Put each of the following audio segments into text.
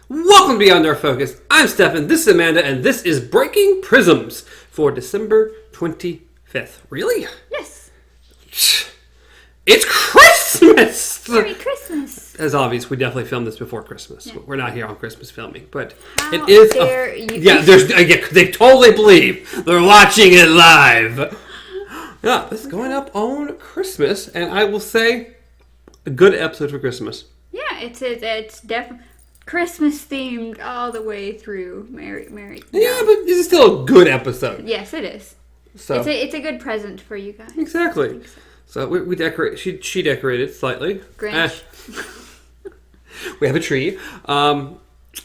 Welcome to Beyond Our Focus. I'm Stefan, this is Amanda, and this is Breaking Prisms for December 25th. Really? Yes. It's Christmas! Merry Christmas! As obvious, we definitely filmed this before Christmas. Yeah. We're not here on Christmas filming, but How it is... dare you... Yeah, they totally believe they're watching it live. Yeah, this is going up on Christmas, and I will say, a good episode for Christmas. Yeah, it's definitely Christmas themed all the way through. Merry. Yeah, but this is still a good episode. Yes, it is. So It's a good present for you guys. exactly. So we decorate. She decorated slightly. Grinch. We have a tree.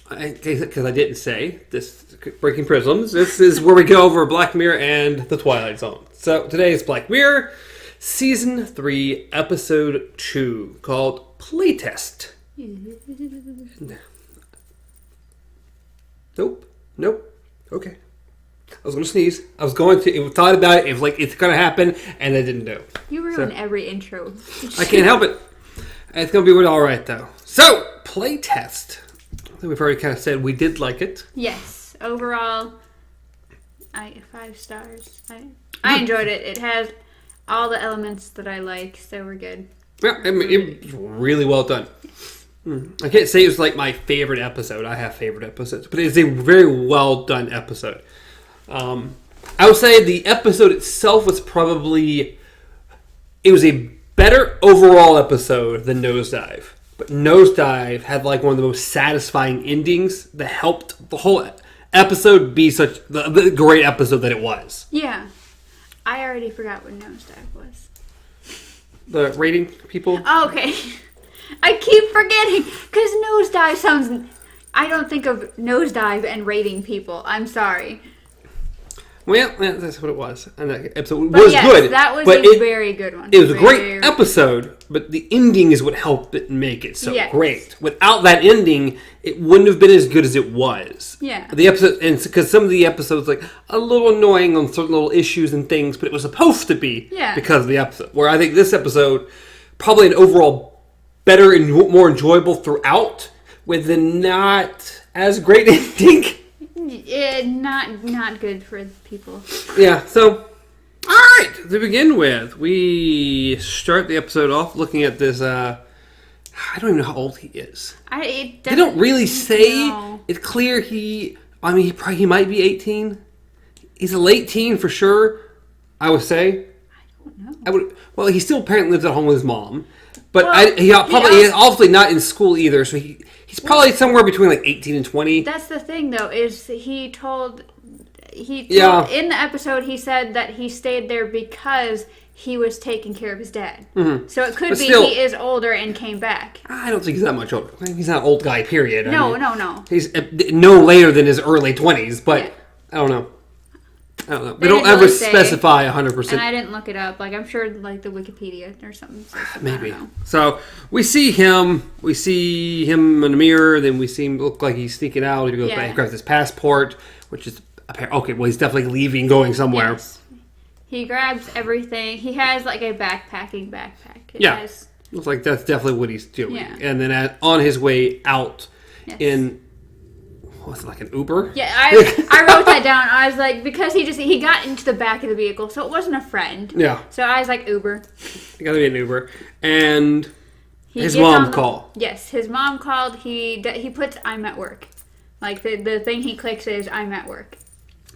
Because I didn't say this. Breaking Prisms. This is where we go over Black Mirror and the Twilight Zone. So today is Black Mirror, Season 3, Episode 2, called Playtest. Nope. Okay. I was going to sneeze. I thought about it. It was like, it's going to happen, and I didn't do. You ruin every intro. I can't help it. It's going to be all right, though. So, Playtest. I think we've already kind of said we did like it. Yes. Overall, 5 stars. I enjoyed it. It has all the elements that I like, so we're good. Yeah, it was really well done. I can't say it was like my favorite episode. I have favorite episodes, but it's a very well done episode. I would say the episode itself was it was a better overall episode than Nosedive. But Nosedive had like one of the most satisfying endings that helped the whole episode be such the great episode that it was. Yeah. I already forgot what Nosedive was. The rating people? Oh, okay. I keep forgetting because Nosedive sounds... I don't think of Nosedive and rating people. I'm sorry. Well, that's what it was. And that episode But was yes, good. that was but a very good one. It was a great episode, but the ending is what helped it make it so great. Without that ending, it wouldn't have been as good as it was. Yeah. The episode, and because some of the episodes like a little annoying on certain little issues and things, but it was supposed to be because of the episode. Where I think this episode probably an overall better and more enjoyable throughout, with the not as great ending. Not good for people. Yeah, so, alright, to begin with, we start the episode off looking at this, I don't even know how old he is. They don't really say. No. It's clear he might be 18. He's a late teen for sure, I would say. I don't know. Well, he still apparently lives at home with his mom. But he's obviously not in school either, so he's probably somewhere between like 18 and 20. That's the thing, though, is he told in the episode he said that he stayed there because he was taking care of his dad. Mm-hmm. So it could still, he is older and came back. I don't think he's that much older. He's not an old guy, period. No. He's no later than his early 20s, but I don't know. We don't ever specify 100%. And I didn't look it up. Like, I'm sure, like, the Wikipedia or something. Maybe. So, we see him in the mirror, then we see him look like he's sneaking out. He goes back and grabs his passport, which is, okay, well, he's definitely leaving, going somewhere. Yes. He grabs everything. He has, like, a backpacking backpack. Looks like that's definitely what he's doing. Yeah. And then on his way out in... What's it, like an Uber? Yeah, I wrote that down. I was like, because he got into the back of the vehicle, so it wasn't a friend. Yeah. So I was like, Uber. It gotta be an Uber. And his mom called. Yes, his mom called. He puts, I'm at work. Like, the thing he clicks is, I'm at work.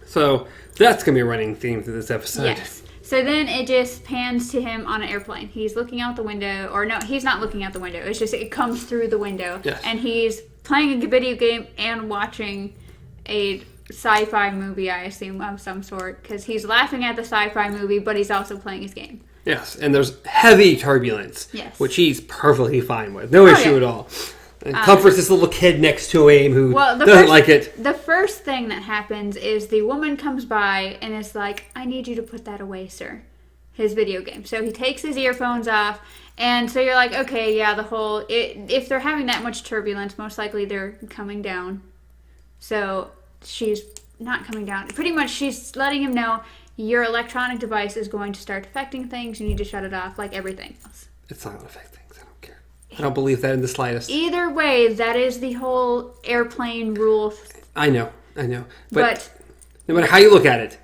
So that's gonna be a running theme through this episode. Yes. So then it just pans to him on an airplane. He's looking out the window. Or no, he's not looking out the window. It's just, it comes through the window. Yes. And he's playing a video game and watching a sci-fi movie, I assume, of some sort. Because he's laughing at the sci-fi movie, but he's also playing his game. Yes, and there's heavy turbulence. Yes. Which he's perfectly fine with. No issue at all. And comforts this little kid next to him who doesn't like it. The first thing that happens is the woman comes by and is like, I need you to put that away, sir. His video game. So he takes his earphones off. And so you're like, okay, yeah, if they're having that much turbulence, most likely they're coming down. So she's not coming down. Pretty much she's letting him know your electronic device is going to start affecting things. You need to shut it off like everything else. It's not going to affect things. I don't care. I don't believe that in the slightest. Either way, that is the whole airplane rule. I know. But no matter how you look at it,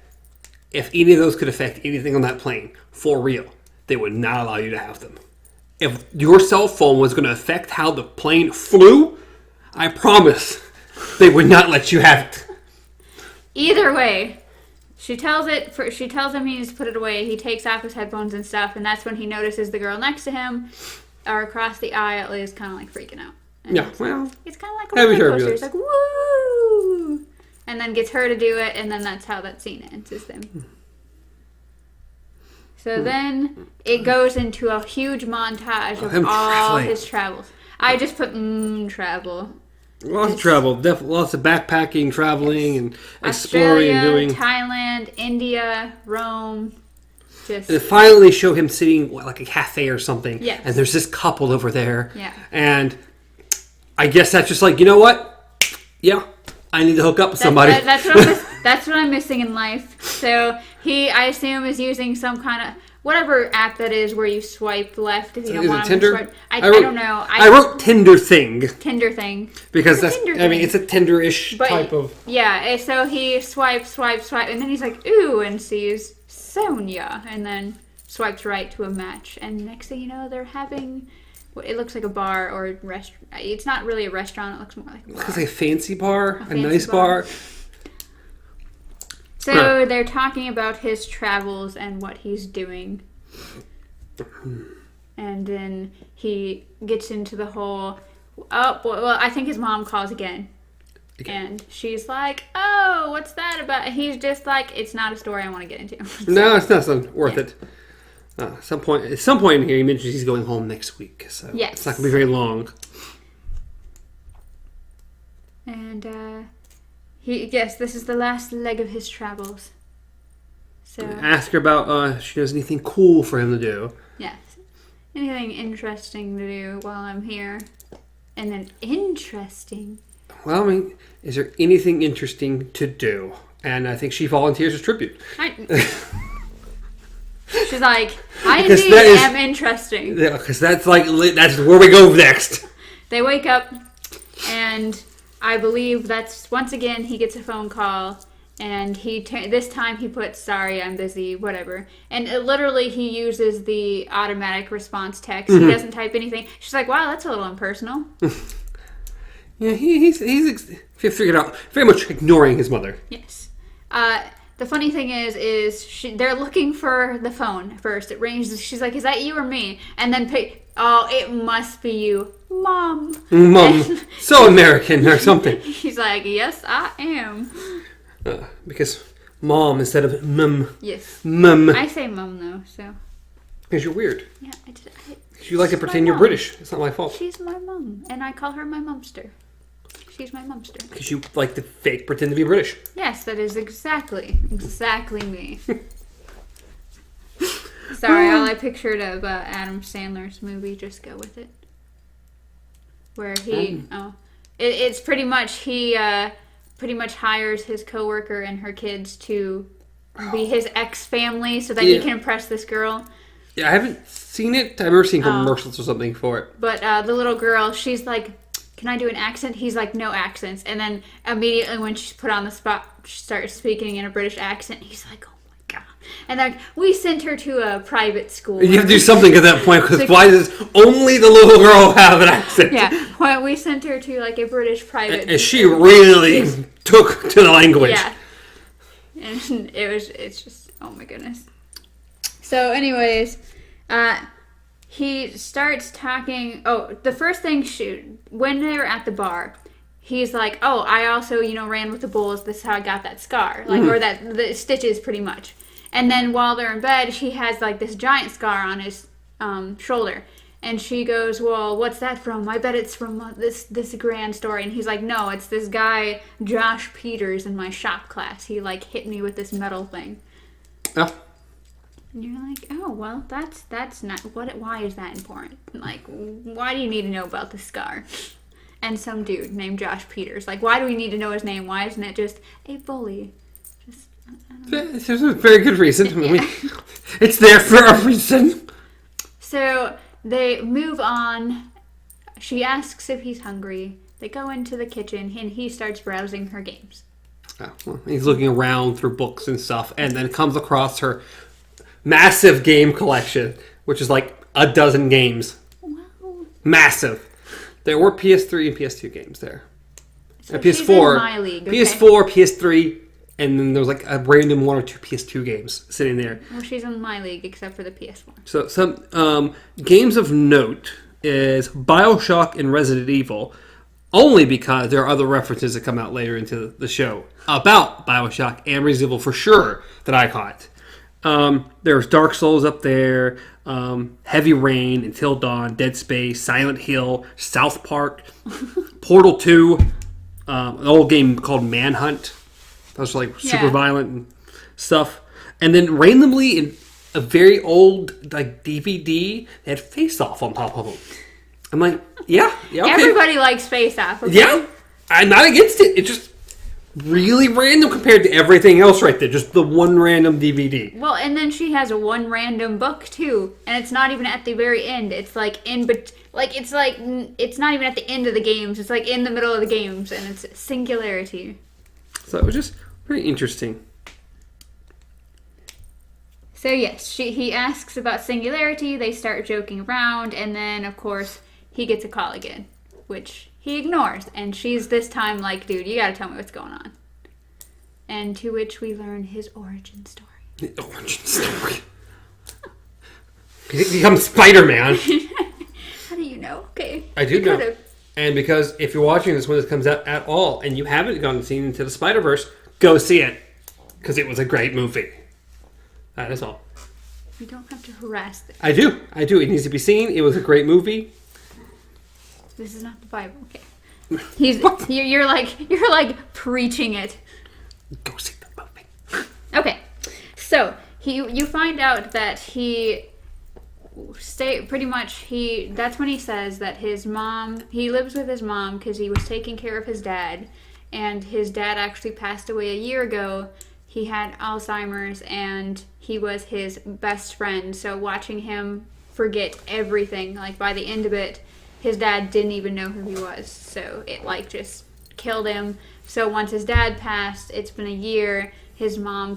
if any of those could affect anything on that plane, for real, they would not allow you to have them. If your cell phone was going to affect how the plane flew, I promise they would not let you have it. Either way, she tells him he needs to put it away. He takes off his headphones and stuff, and that's when he notices the girl next to him, or across the aisle, is kind of like freaking out. And yeah, well, it's kind of like a roller coaster. It's like, woo! And then gets her to do it, and then that's how that scene ends, is them. So then it goes into a huge montage of all his travels. I just put travel. Lots of travel. Definitely lots of backpacking, traveling, and exploring Australia, and doing. Thailand, India, Rome. And they finally show him sitting like a cafe or something. Yes. And there's this couple over there. Yeah. And I guess that's just like, you know what? Yeah, I need to hook up with somebody. That's what I'm missing in life. So I assume, is using some kind of whatever app that is where you swipe left if you don't want to swipe. I don't know. I wrote Tinder thing. Tinder thing. Because it's a Tinder-ish type of. Yeah. So he swipes, and then he's like, ooh, and sees Sonia, and then swipes right to a match, and next thing you know, they're having. It looks like a bar or a restaurant. It's not really a restaurant. It looks more like a bar. It's like a fancy bar, a nice bar. So they're talking about his travels and what he's doing. And then he gets into the whole... I think his mom calls again. And she's like, oh, what's that about? And he's just like, it's not a story I want to get into. No, it's not worth it. At some point in here, he mentions he's going home next week. So it's not going to be very long. And, this is the last leg of his travels. So ask her about if she knows anything cool for him to do. Yes. Anything interesting to do while I'm here. And then interesting. Well, I mean, is there anything interesting to do? And I think she volunteers as tribute. She's like, I indeed am interesting. Yeah, because that's where we go next. They wake up, and I believe that's, once again, he gets a phone call, and this time he puts, sorry, I'm busy, whatever. And he uses the automatic response text. Mm-hmm. He doesn't type anything. She's like, wow, that's a little impersonal. Yeah, he's figured out, very much ignoring his mother. Yes. The funny thing is they're looking for the phone first. It rings. She's like, is that you or me? And then it must be you. Mom. So American or something. He's like, yes, I am. Because mom instead of mum. Yes. Mum. I say mum though, so. Because you're weird. Yeah, you like to pretend you're British. It's not my fault. She's my mum, and I call her my mumster. She's my mumster. Because you like to fake pretend to be British. Yes, that is exactly me. Sorry, all I pictured of Adam Sandler's movie, Just Go With It. Where it's pretty much, he pretty much hires his coworker and her kids to be his ex-family so that he can impress this girl. Yeah, I haven't seen it. I've never seen commercials or something for it. But the little girl, she's like, can I do an accent? He's like, no accents. And then immediately when she's put on the spot, she starts speaking in a British accent. He's like, oh my God. And then we sent her to a private school. You have to do something at that point, because why does only the little girl have an accent? Yeah, well, we sent her to like a British private and she really took to the language. Yeah. And it's just, oh my goodness. So anyways, he starts talking. Oh, the first thing, when they were at the bar, he's like, oh, I also, ran with the bulls. This is how I got that scar. Like, or the stitches, pretty much. And then while they're in bed, she has, like, this giant scar on his shoulder. And she goes, well, what's that from? I bet it's from this grand story. And he's like, no, it's this guy, Josh Peters, in my shop class. He, like, hit me with this metal thing. Oh. And you're like, oh, well, that's not, why is that important? Like, why do you need to know about the scar? And some dude named Josh Peters. Like, why do we need to know his name? Why isn't it just a bully? There's a very good reason. Yeah. I mean, it's there for a reason. So they move on, she asks if he's hungry. They go into the kitchen, and he starts browsing her games. Oh, well, he's looking around through books and stuff, and then comes across her massive game collection, which is like a dozen games. Wow. Massive. There were PS3 and PS2 games there. So PS4, she's in my league, okay? PS4, PS3, and then there was like a random 1 or 2 PS2 games sitting there. Well, she's in my league, except for the PS4. So some games of note is BioShock and Resident Evil, only because there are other references that come out later into the show about BioShock and Resident Evil for sure that I caught. There's Dark Souls up there, Heavy Rain, Until Dawn, Dead Space, Silent Hill, South Park, Portal 2, an old game called Manhunt. That was like super violent and stuff. And then randomly in a very old like DVD, they had Face Off on top of them. I'm like, yeah, okay. Everybody likes Face Off. Okay? Yeah, I'm not against it. It's just really random compared to everything else right there. Just the one random DVD. Well, and then she has one random book too, and it's not even at the very end. It's like it's not even at the end of the games. It's like in the middle of the games, and it's Singularity. So it was just very interesting. So yes, he asks about Singularity. They start joking around, and then of course he gets a call again, which he ignores, and she's this time like, dude, you gotta tell me what's going on. And to which we learn his origin story. The origin story. He becomes Spider-Man. How do you know? Okay. I do know. And because if you're watching this when this comes out at all, and you haven't gone and seen Into the Spider-Verse, go see it. Because it was a great movie. That is all. You don't have to harass them. I do. It needs to be seen. It was a great movie. This is not the Bible, okay? You're like preaching it. Go see the movie. Okay, so you find out that that's when he says that he lives with his mom because he was taking care of his dad, and his dad actually passed away a year ago. He had Alzheimer's, and he was his best friend. So watching him forget everything, like by the end of it, his dad didn't even know who he was. So it like just killed him. So once his dad passed, it's been a year. His mom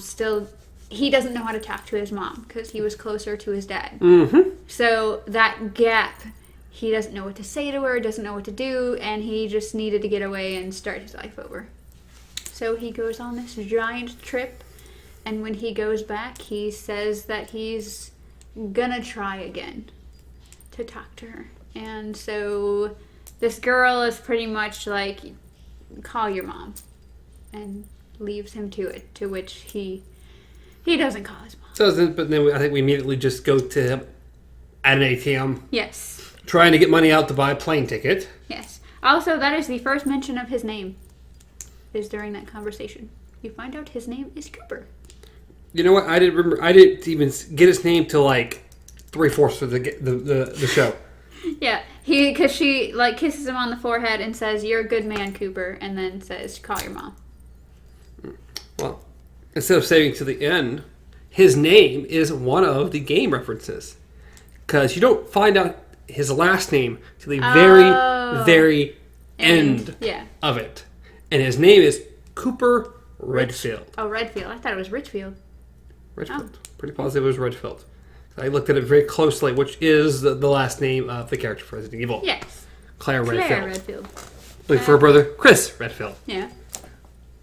he doesn't know how to talk to his mom because he was closer to his dad. Mm-hmm. So that gap, he doesn't know what to say to her, doesn't know what to do, and he just needed to get away and start his life over. So he goes on this giant trip, and when he goes back, he says that he's gonna try again to talk to her. And so this girl is pretty much like, call your mom, and leaves him to it, to which he doesn't call his mom. But then I think we immediately just go to him at an ATM. Yes. Trying to get money out to buy a plane ticket. Yes. Also, that is the first mention of his name, is during that conversation. You find out his name is Cooper. You know what? I didn't even get his name till like 3/4 of the show. Yeah, because she like kisses him on the forehead and says, "You're a good man, Cooper," and then says, "Call your mom." Well, instead of saving to the end, his name is one of the game references, because you don't find out his last name till the very end of it, and his name is Cooper Redfield. Redfield. I thought it was Richfield. Redfield. Oh. Pretty positive it was Redfield. I looked at it very closely, which is the last name of the character for Resident Evil. Yes. Claire Redfield. Like for her brother, Chris Redfield. Yeah.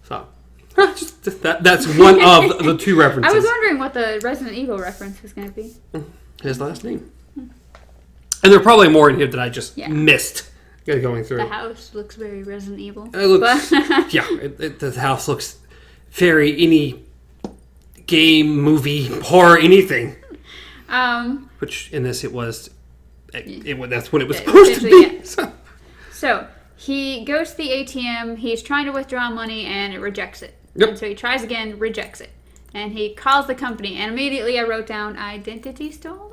So, that's one of the two references. I was wondering what the Resident Evil reference was going to be. His last name. And there are probably more in here that I just missed going through. The house looks very Resident Evil. It looks, the house looks very any game, movie, horror, anything. Which in this that's what it was supposed to be. Yeah. So he goes to the ATM. He's trying to withdraw money and it rejects it. Yep. And so he tries again, rejects it, and he calls the company. And immediately I wrote down identity stolen ?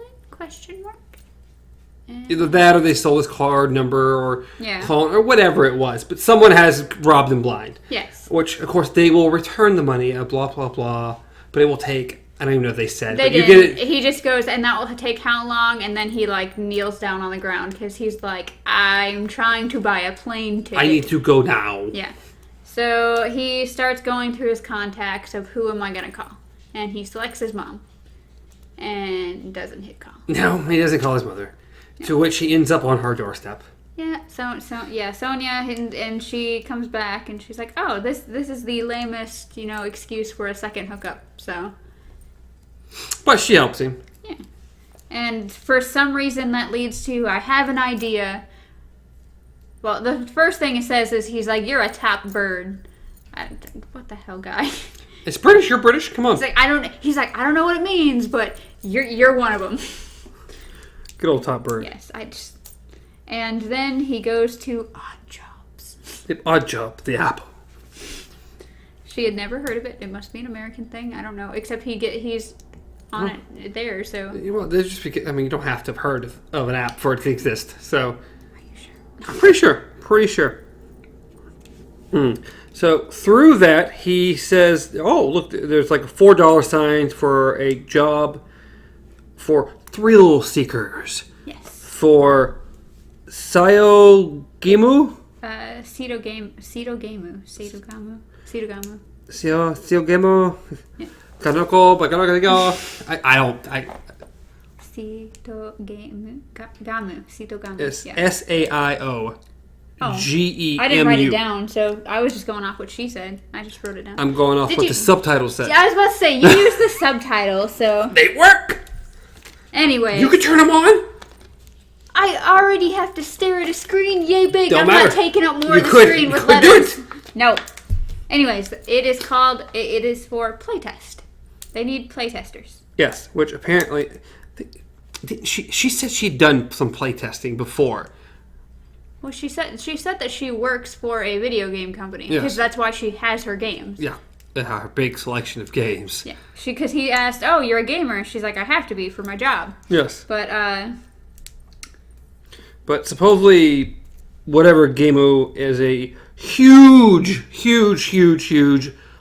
Either that or they stole his card number or clone or whatever it was. But someone has robbed him blind. Yes. Which, of course, they will return the money, blah, blah, blah. But it will take I don't even know if they said. They but did. You get it. He just goes, and that will take how long? And then he like kneels down on the ground because he's like, I'm trying to buy a plane ticket. I need to go now. Yeah. So he starts going through his contacts of who am I going to call. And he selects his mom. And doesn't hit call. No, he doesn't call his mother. No. To which he ends up on her doorstep. Yeah, Sonia, and she comes back and she's like, oh, this is the lamest, excuse for a second hookup, so. But she helps him. Yeah. And for some reason that leads to, I have an idea. Well, the first thing it says is he's like, you're a top bird. What the hell, guy? It's British. You're British. Come on. He's like, I don't know what it means, but you're one of them. Good old top bird. Yes, and then he goes to Odd Jobs. Odd Job, the apple. She had never heard of it. It must be an American thing. I don't know. Except he's on it there, so. Well, just because, you don't have to have heard of an app for it to exist. So. Are you sure? Pretty sure. So through that, he says, "Oh, look, there's like $4 signs for a job for thrill seekers." Yes. For Seo-gamu? Setogamu. Seo-gamu. Yeah. Kanoko, Bakanoka. I don't. Setogamu. It's yeah. SAIO. GEMU. I didn't write it down, so I was just going off what she said. I just wrote it down. I'm going off what the subtitle said. I was about to say, you use the subtitle, so. They work! Anyway. You can turn them on? I already have to stare at a screen yay big. Don't I'm matter. not taking up more of the screen with letters. No. Anyways, it is for playtest. They need playtesters. Yes, which apparently she said she'd done some playtesting before. Well, she said that she works for a video game company because that's why she has her games. Yeah, her big selection of games. Yeah, because he asked, "Oh, you're a gamer?" She's like, "I have to be for my job." Yes, but supposedly, whatever Gameu is a huge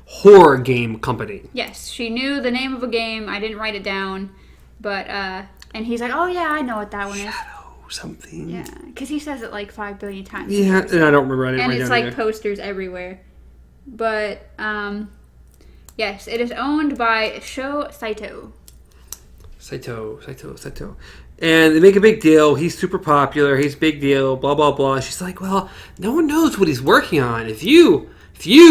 horror game company. Yes, she knew the name of a game. I didn't write it down, but and he's like, "Oh yeah, I know what that one is." Something. Yeah, because he says it like 5 billion times. Yeah, and I don't remember. And it's like posters everywhere. But yes, it is owned by Sho Saito. Saito. And they make a big deal. He's super popular. He's a big deal. Blah blah blah. And she's like, well, no one knows what he's working on. If you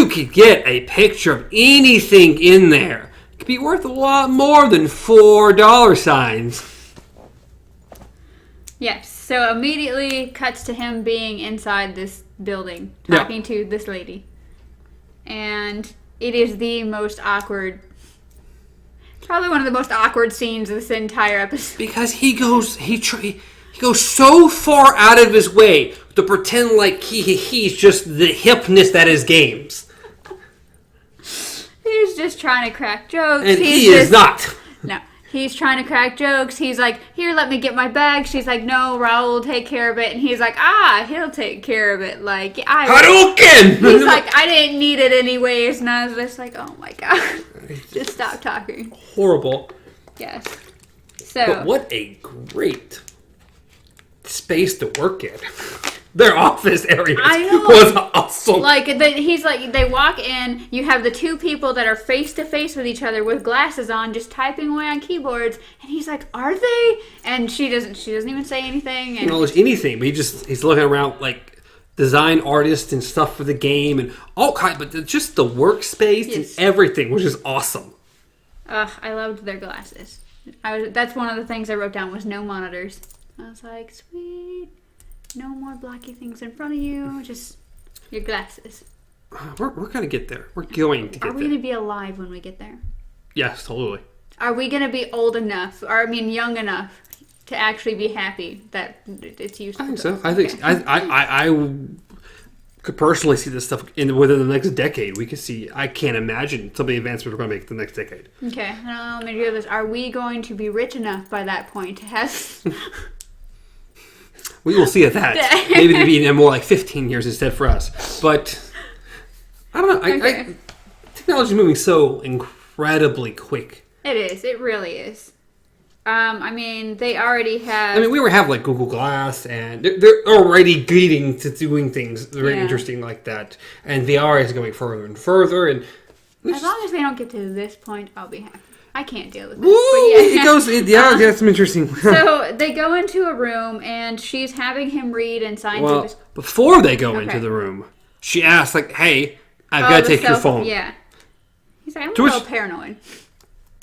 could get a picture of anything in there, it could be worth a lot more than $4 signs. Yes, so immediately cuts to him being inside this building, talking to this lady. And it is the most awkward, probably one of the most awkward scenes of this entire episode. Because he goes so far out of his way to pretend like he's just the hipness that is games. He's just trying to crack jokes. And he is not. No. He's trying to crack jokes. He's like, here, let me get my bag. She's like, no, Raul will take care of it. And he's like, he'll take care of it. Like, Hadouken! He's like, I didn't need it anyways. And I was just like, oh my God. Just stop talking. Horrible. Yes. So. But what a great space to work in. Their office area was awesome. Like, he's like, they walk in, you have the two people that are face to face with each other with glasses on, just typing away on keyboards, and he's like, are they? And she doesn't even say anything. And there's anything, but he's looking around like design artists and stuff for the game and all kinds, but just the workspace and everything was just awesome. I loved their glasses. That's one of the things I wrote down was no monitors. I was like, sweet. No more blocky things in front of you. Just your glasses. We're going to get there. We're going to get there. Are we going to be alive when we get there? Yes, totally. Are we going to be old enough, young enough to actually be happy that it's useful? I think so. I think I could personally see this stuff within the next decade. We could see. I can't imagine some of the advancements we're going to make the next decade. Okay. Let me do this. Are we going to be rich enough by that point to have... We will see at that. Maybe to be in more like 15 years instead for us. But I don't know. Technology is moving so incredibly quick. It is. It really is. I mean, they already have... I mean, we have, like, Google Glass, and they're already getting to doing things very interesting like that. And VR is going further and further, and... As long as they don't get to this point, I'll be happy. I can't deal with this. Woo! It goes... that's interesting. So, they go into a room, and she's having him read and sign... Well, before they go into the room, she asks, like, hey, I've got to take your phone. Yeah. He's like, I'm a little paranoid.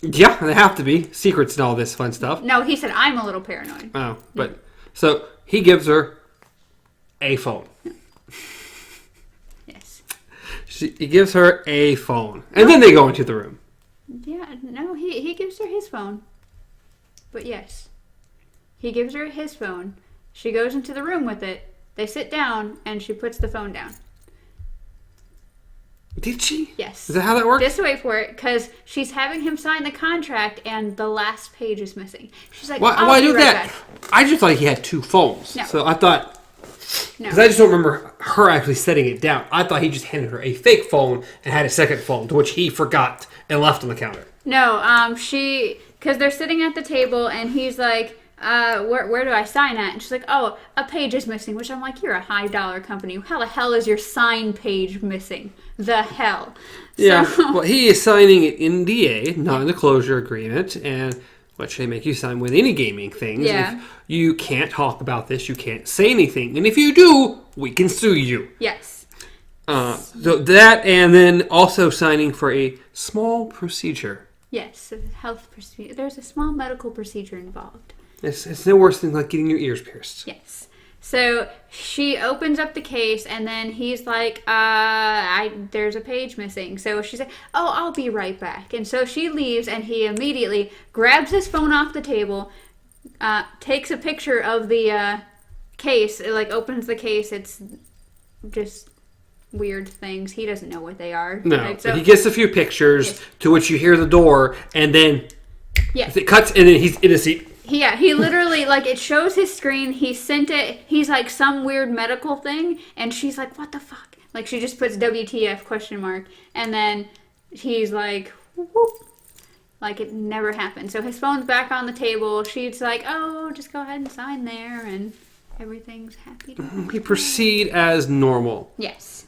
Yeah, they have to be. Secrets and all this fun stuff. No, he said, I'm a little paranoid. Oh, but... So, he gives her a phone. Yes. He gives her a phone. And then they go into the room. Yeah, no, he gives her his phone. But yes. He gives her his phone. She goes into the room with it. They sit down, and she puts the phone down. Did she? Yes. Is that how that works? Just wait for it, because she's having him sign the contract, and the last page is missing. She's like, why do right that? back. I just thought he had two phones. No. So I thought... Because I just don't remember her actually setting it down. I thought he just handed her a fake phone and had a second phone, to which he forgot and left on the counter. No, because they're sitting at the table, and he's like... where do I sign at? And she's like, oh, a page is missing, which I'm like, you're a high dollar company. How the hell is your sign page missing? The hell. Yeah, well, he is signing an NDA, non-disclosure agreement, and which they make you sign with any gaming things. Yeah. If you can't talk about this, you can't say anything. And if you do, we can sue you. Yes. So that, and then also signing for a small procedure. Yes, a health procedure. There's a small medical procedure involved. It's no worse than like getting your ears pierced. Yes. So she opens up the case, and then he's like, there's a page missing. So she's like, oh, I'll be right back. And so she leaves, and he immediately grabs his phone off the table, takes a picture of the case, like opens the case. It's just weird things. He doesn't know what they are. No, right? So but he gets a few pictures, to which you hear the door, and then it cuts, and then he's in a seat. Yeah, he literally, like, it shows his screen, he sent it, he's like, some weird medical thing, and she's like, what the fuck? Like, she just puts WTF ? And then he's like, whoop, like it never happened. So his phone's back on the table, she's like, oh, just go ahead and sign there, and everything's happy. We proceed as normal. Yes.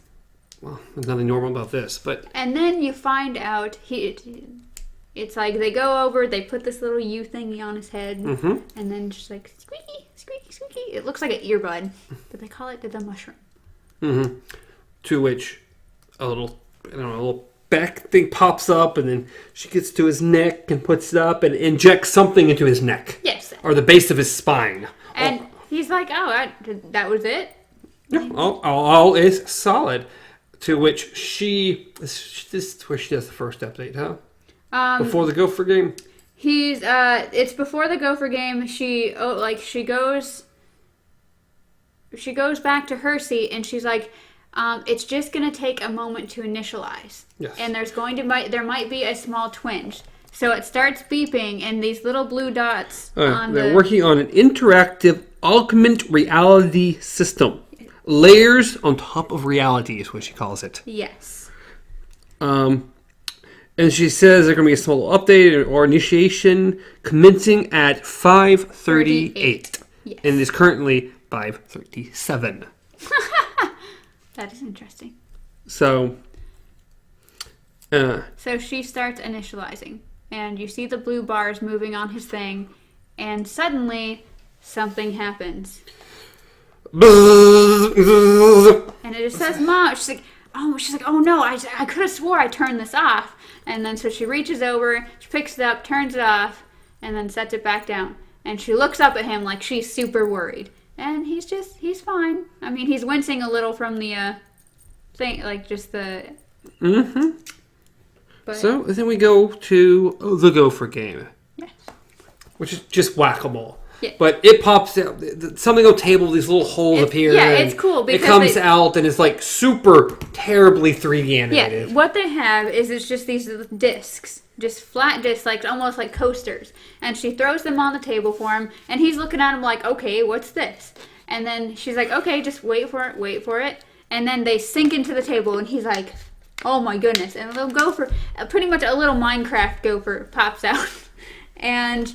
Well, there's nothing normal about this, but... And then you find out, it's like they go over, they put this little U thingy on his head, and then just like squeaky, squeaky, squeaky. It looks like an earbud, but they call it the mushroom. To which a little back thing pops up, and then she gets to his neck and puts it up and injects something into his neck. Yes. Or the base of his spine. And he's like, oh, that was it? Yeah, all is solid. To which this is where she does the first update, huh? Before the Gopher game? It's before the Gopher game. She goes back to her seat, and she's like, it's just going to take a moment to initialize. Yes. And there might be a small twinge. So it starts beeping, and these little blue dots they're working on an interactive augmented reality system. Layers on top of reality is what she calls it. Yes. And she says there's going to be a small update or initiation commencing at 5:38. Yes. And it is currently 5:37. That is interesting. So she starts initializing. And you see the blue bars moving on his thing. And suddenly, something happens. And it just says, Mom. She's like, oh no, I could have swore I turned this off. And then so she reaches over, she picks it up, turns it off, and then sets it back down. And she looks up at him like she's super worried. And he's fine. I mean, he's wincing a little from the thing, like just the... But, so then we go to the Gopher game. Yes. Which is just whack-a-mole. Yeah. But it pops out, something on the table, these little holes appear. Yeah, it's cool because it comes out and it's like super terribly 3D animated. Yeah, what they have is it's just these discs, just flat discs, like almost like coasters. And she throws them on the table for him, and he's looking at him like, okay, what's this? And then she's like, okay, just wait for it. And then they sink into the table, and he's like, Oh my goodness. And a little gopher, pretty much a little Minecraft gopher pops out. And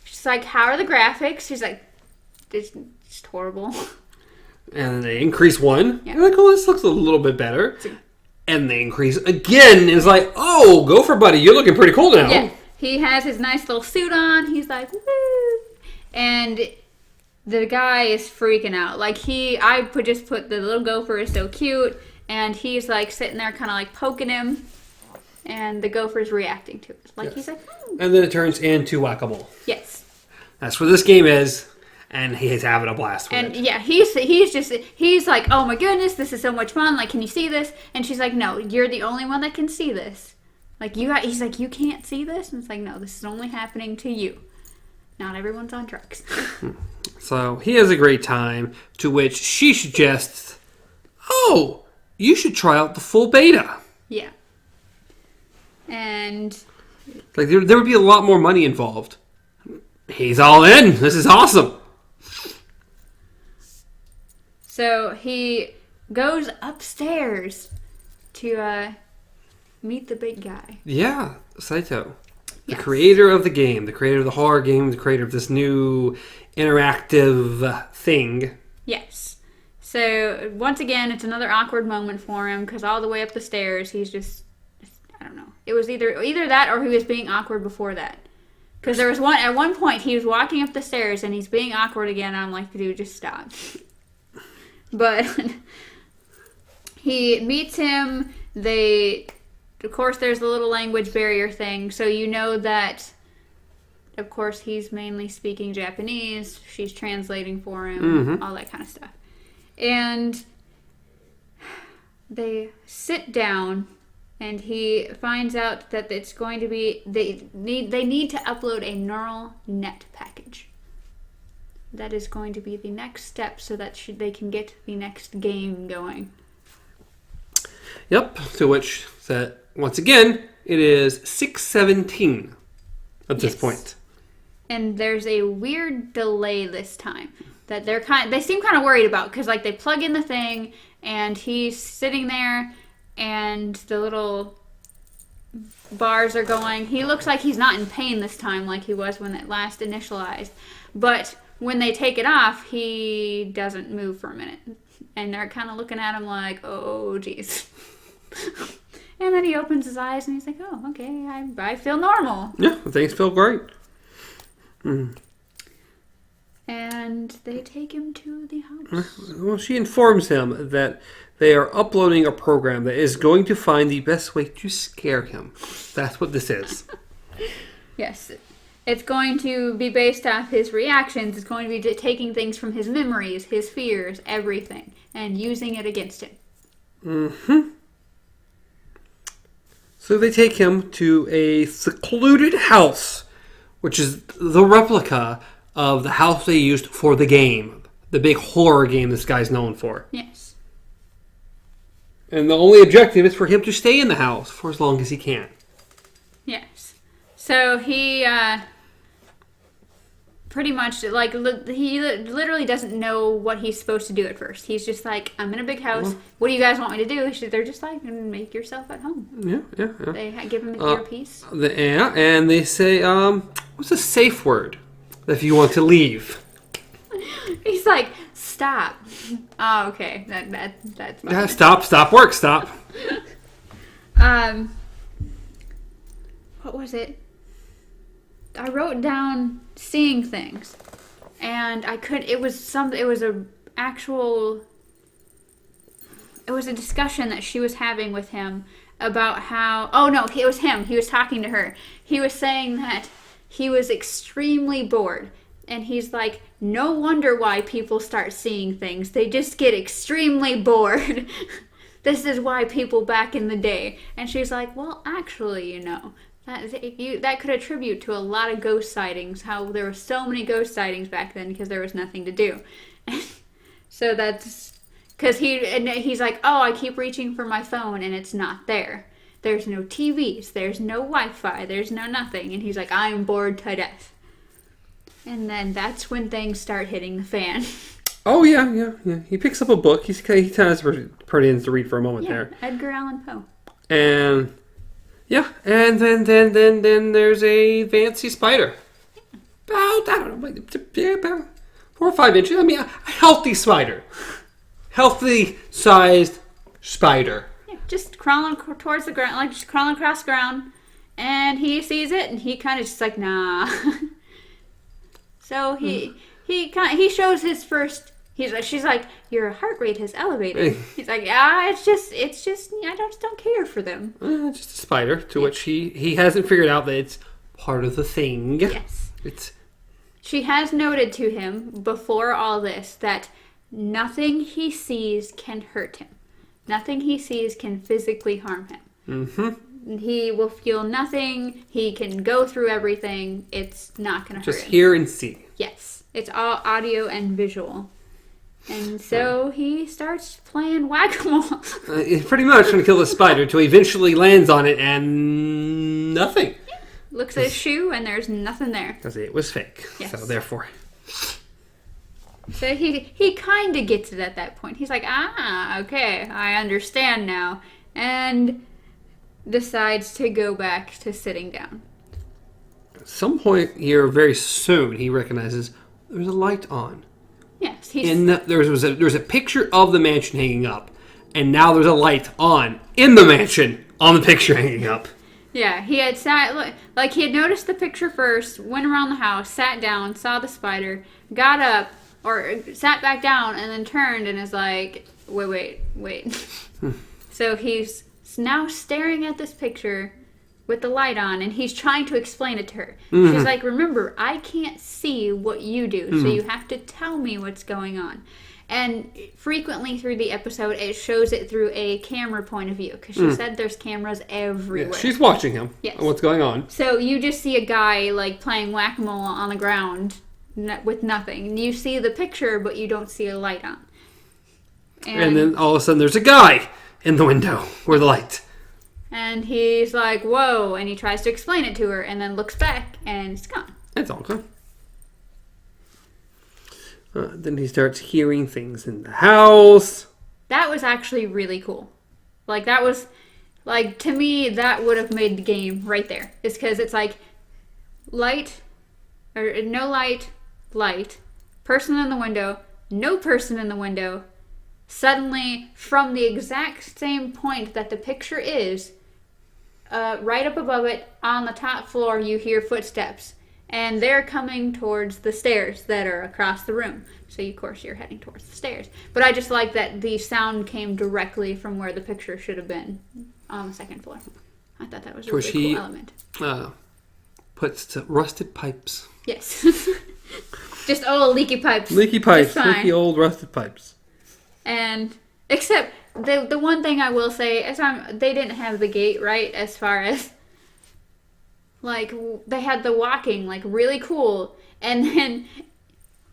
she's like, how are the graphics? She's like, it's just horrible. And they increase one. Yeah. You're like, oh, this looks a little bit better. And they increase again. And it's like, oh, Gopher Buddy, you're looking pretty cool now. Yeah. He has his nice little suit on. He's like, woo. And the guy is freaking out. Like, I just put the little gopher is so cute. And he's like sitting there kind of like poking him. And the gopher's reacting to it. Like, yes. He's like, And then it turns into Whack-A-Mole. Yes. That's what this game is. And he's having a blast with it. And yeah, he's like, oh my goodness, this is so much fun. Like, can you see this? And she's like, no, you're the only one that can see this. Like, he's like, you can't see this? And it's like, no, this is only happening to you. Not everyone's on drugs. So he has a great time, to which she suggests, oh, you should try out the full beta. Yeah. And like there would be a lot more money involved. He's all in. This is awesome. So he goes upstairs to meet the big guy. Yeah, Saito. The creator of the game, the creator of the horror game, the creator of this new interactive thing. Yes. So, once again, it's another awkward moment for him, because all the way up the stairs, he's just, I don't know. It was either that or he was being awkward before that. Because there was at one point, he was walking up the stairs, and he's being awkward again, and I'm like, dude, just stop. But he meets him, of course, there's the little language barrier thing, so you know that, of course, he's mainly speaking Japanese, she's translating for him, all that kind of stuff. And they sit down, and he finds out that it's going to be, they need to upload a neural net package. That is going to be the next step so that they can get the next game going. Yep, to which, once again, it is 6:17 at this point. And there's a weird delay this time that they seem kind of worried about, because like they plug in the thing and he's sitting there and the little bars are going. He looks like he's not in pain this time like he was when it last initialized. But when they take it off, he doesn't move for a minute. And they're kind of looking at him like, oh, geez. And then he opens his eyes and he's like, oh, okay, I feel normal. Yeah, things feel great. And they take him to the house. Well, she informs him that they are uploading a program that is going to find the best way to scare him. That's what this is. Yes. It's going to be based off his reactions. It's going to be taking things from his memories, his fears, everything, and using it against him. Mm-hmm. So they take him to a secluded house, which is the replica of the house they used for the game. The big horror game this guy's known for. Yes. And the only objective is for him to stay in the house for as long as he can. Yes. So he pretty much, like, he literally doesn't know what he's supposed to do at first. He's just like, I'm in a big house. What do you guys want me to do? They're just like, make yourself at home. Yeah. They give him an earpiece. Yeah, and they say, what's a safe word if you want to leave? He's like, stop. Oh, okay. That's fine. Yeah, stop, work, stop. What was it? I wrote down seeing things, and it was a discussion that she was having with him about how, it was him. He was talking to her. He was saying that he was extremely bored. And he's like, no wonder why people start seeing things. They just get extremely bored. This is why people back in the day. And she's like, well, actually, that could attribute to a lot of ghost sightings. How there were so many ghost sightings back then because there was nothing to do. So that's because he's like, oh, I keep reaching for my phone and it's not there. There's no TVs. There's no Wi-Fi. There's no nothing. And he's like, I'm bored to death. And then that's when things start hitting the fan. Oh, yeah. He picks up a book. He kind of pretends to read for a moment there. Edgar Allan Poe. And yeah, and then there's a fancy spider. About, I don't know, about 4 or 5 inches. I mean, a healthy spider. Healthy sized spider. Yeah, just crawling towards the ground, like just crawling across the ground. And he sees it, and he kind of just like, nah. So he shows his first. She's like, your heart rate has elevated. He's like, yeah, it's just, I just don't care for them. Just a spider, to which he hasn't figured out that it's part of the thing. Yes. She has noted to him before all this that nothing he sees can hurt him. Nothing he sees can physically harm him. Mm-hmm. He will feel nothing. He can go through everything. It's not going to hurt him. Just hear and see. Yes. It's all audio and visual. And so he starts playing whack-a-mole. Pretty much trying to kill the spider until he eventually lands on it and nothing. Yeah. Looks at his shoe and there's nothing there. Because it was fake. Yes. So therefore. So he kind of gets it at that point. He's like, okay, I understand now. And decides to go back to sitting down. At some point here, very soon, he recognizes there's a light on. Yes, there's a picture of the mansion hanging up, and now there's a light on in the mansion on the picture hanging up. Yeah, he had he had noticed the picture first, went around the house, sat down, saw the spider, got up, or sat back down, and then turned and is like, wait. So he's now staring at this picture with the light on, and he's trying to explain it to her. Mm-hmm. She's like, remember, I can't see what you do, so you have to tell me what's going on. And frequently through the episode, it shows it through a camera point of view, because she said there's cameras everywhere. Yeah, she's watching him. Yes. What's going on. So you just see a guy, like, playing whack-a-mole on the ground with nothing. You see the picture, but you don't see a light on. And then all of a sudden, there's a guy in the window with a light. And he's like, whoa, and he tries to explain it to her, and then looks back, and it's gone. It's all gone. Then he starts hearing things in the house. That was actually really cool. Like, that was, like, to me, that would have made the game right there. It's because it's like, light, or no light, light, person in the window, no person in the window. Suddenly, from the exact same point that the picture is, right up above it, on the top floor, you hear footsteps. And they're coming towards the stairs that are across the room. So, of course, you're heading towards the stairs. But I just like that the sound came directly from where the picture should have been on the second floor. I thought that was a really cool element. Puts rusted pipes. Yes. Just old leaky pipes. Leaky pipes. Leaky old rusted pipes. And, except, the one thing I will say is they didn't have the gate right as far as, like, they had the walking, like, really cool, and then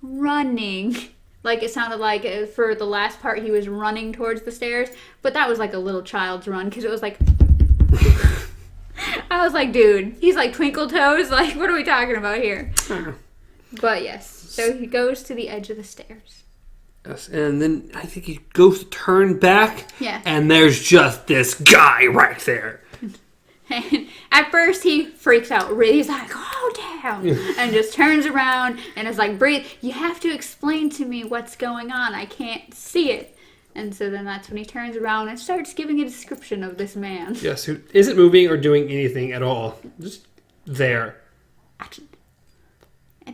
running. Like, it sounded like, for the last part, he was running towards the stairs, but that was like a little child's run, because it was like, I was like, dude, he's like Twinkle Toes, like, what are we talking about here? But yes, so he goes to the edge of the stairs. Yes, and then I think he goes to turn back, yeah, and there's just this guy right there. And at first he freaks out. He's like, oh damn, and just turns around and is like, breathe. You have to explain to me what's going on. I can't see it. And so then that's when he turns around and starts giving a description of this man. Yes, who isn't moving or doing anything at all. Just there.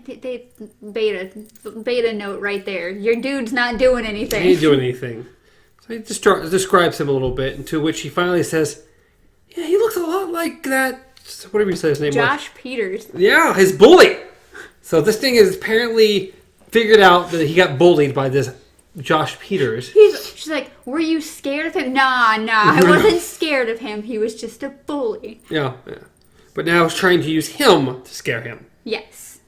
They beta note right there. Your dude's not doing anything. He ain't doing anything. So he describes him a little bit, to which he finally says, yeah, he looks a lot like that, whatever you say his name was. Josh Peters. Yeah, his bully. So this thing is apparently figured out that he got bullied by this Josh Peters. She's like, were you scared of him? Nah, I wasn't scared of him. He was just a bully. Yeah. But now he's trying to use him to scare him. Yes.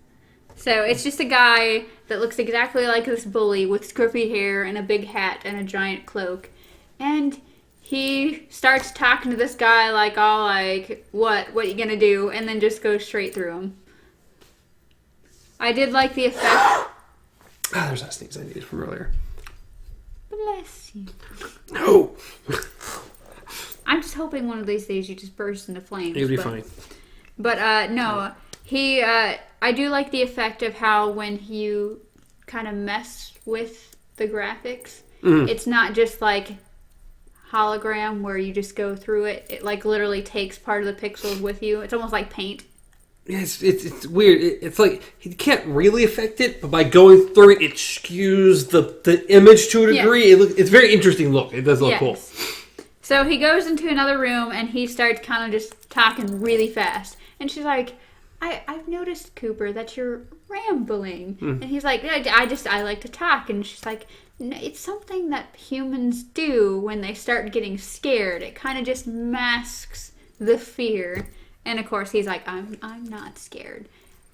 So it's just a guy that looks exactly like this bully with scruffy hair and a big hat and a giant cloak. And he starts talking to this guy like, all like, what you gonna do? And then just goes straight through him. I did like the effect. There's that sneeze I needed from earlier. Bless you. No. I'm just was hoping one of these days you just burst into flames. It would be funny. But no, I do like the effect of how when you kind of mess with the graphics, it's not just like hologram where you just go through it. It like literally takes part of the pixels with you. It's almost like paint. Yeah, it's weird. It's like you can't really affect it, but by going through it, it skews the image to a degree. Yeah. It's a very interesting look. It does look cool. So he goes into another room and he starts kind of just talking really fast. And she's like, I've noticed, Cooper, that you're rambling. And he's like, I like to talk. And she's like, it's something that humans do when they start getting scared. It kind of just masks the fear. And of course, he's like, I'm not scared.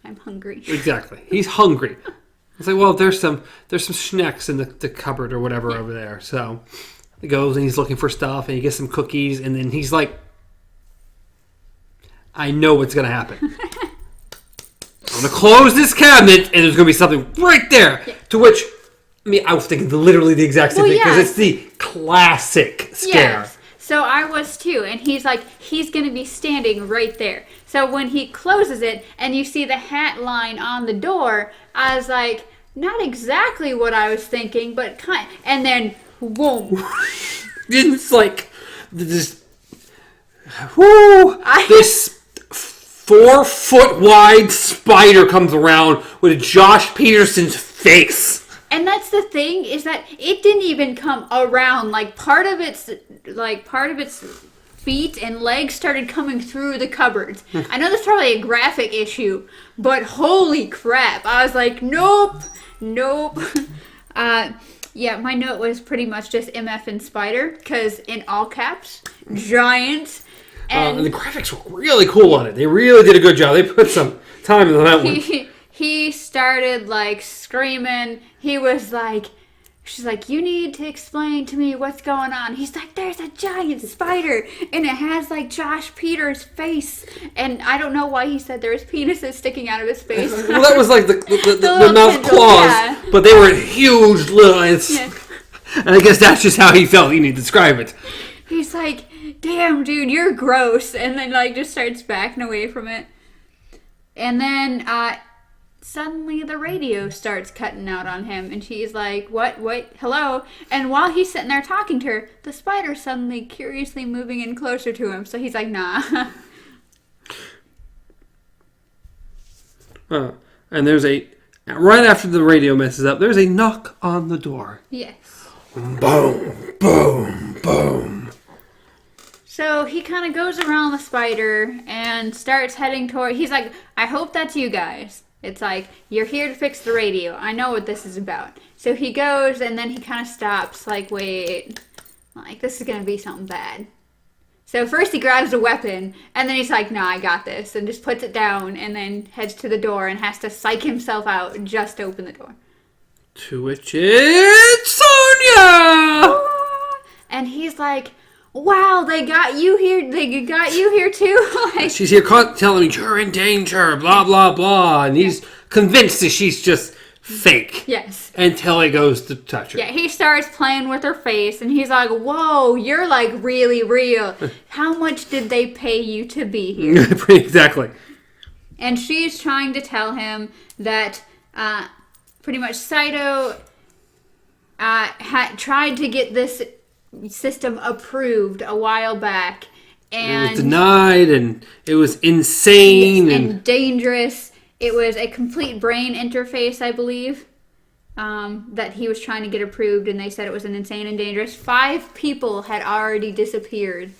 I'm hungry. Exactly. He's hungry. It's like, well, there's some snacks in the cupboard or whatever over there. So he goes and he's looking for stuff and he gets some cookies. And then he's like, I know what's going to happen. I'm going to close this cabinet and there's going to be something right there. Yeah. To which, I was thinking literally the exact same thing because it's the classic scare. Yes. So I was too, and he's like, he's going to be standing right there. So when he closes it, and you see the hat line on the door, I was like, not exactly what I was thinking, but kind. And then, boom! It's like this 4-foot wide spider comes around with Josh Peterson's face. And that's the thing, is that it didn't even come around. Like part of its feet and legs started coming through the cupboards. I know that's probably a graphic issue, but holy crap. I was like, nope. Yeah, my note was pretty much just MF and spider, because in all caps, giant. And the graphics were really cool on it. They really did a good job. They put some time into that one. He started like screaming. He was like, she's like, you need to explain to me what's going on. He's like, there's a giant spider and it has like Josh Peters' face. And I don't know why he said there was penises sticking out of his face. Well, that was like the mouth claws, but they were huge little. And I guess that's just how he felt. He needed to describe it. He's like, damn, dude, you're gross. And then like just starts backing away from it. And then suddenly the radio starts cutting out on him, and she's like, what, hello? And while he's sitting there talking to her, the spider's suddenly curiously moving in closer to him, so he's like, nah. And there's right after the radio messes up, there's a knock on the door. Yes. Boom, boom, boom. So he kind of goes around the spider and starts heading toward, he's like, I hope that's you guys. It's like, you're here to fix the radio. I know what this is about. So he goes, and then he kind of stops, like, wait. Like, this is going to be something bad. So first he grabs a weapon, and then he's like, nah, I got this. And just puts it down, and then heads to the door, and has to psych himself out and just open the door. To which it's Sonia! And he's like, wow, they got you here. They got you here too. Like, she's here telling me you're in danger, blah, blah, blah. And he's convinced that she's just fake. Yes. Until he goes to touch her. Yeah, he starts playing with her face, and he's like, whoa, you're like really real. How much did they pay you to be here? Exactly. And she's trying to tell him that pretty much Saito had tried to get this system approved a while back, and it was denied, and it was insane and dangerous. It was a complete brain interface, I believe, that he was trying to get approved, and they said it was an insane and dangerous. 5 people had already disappeared,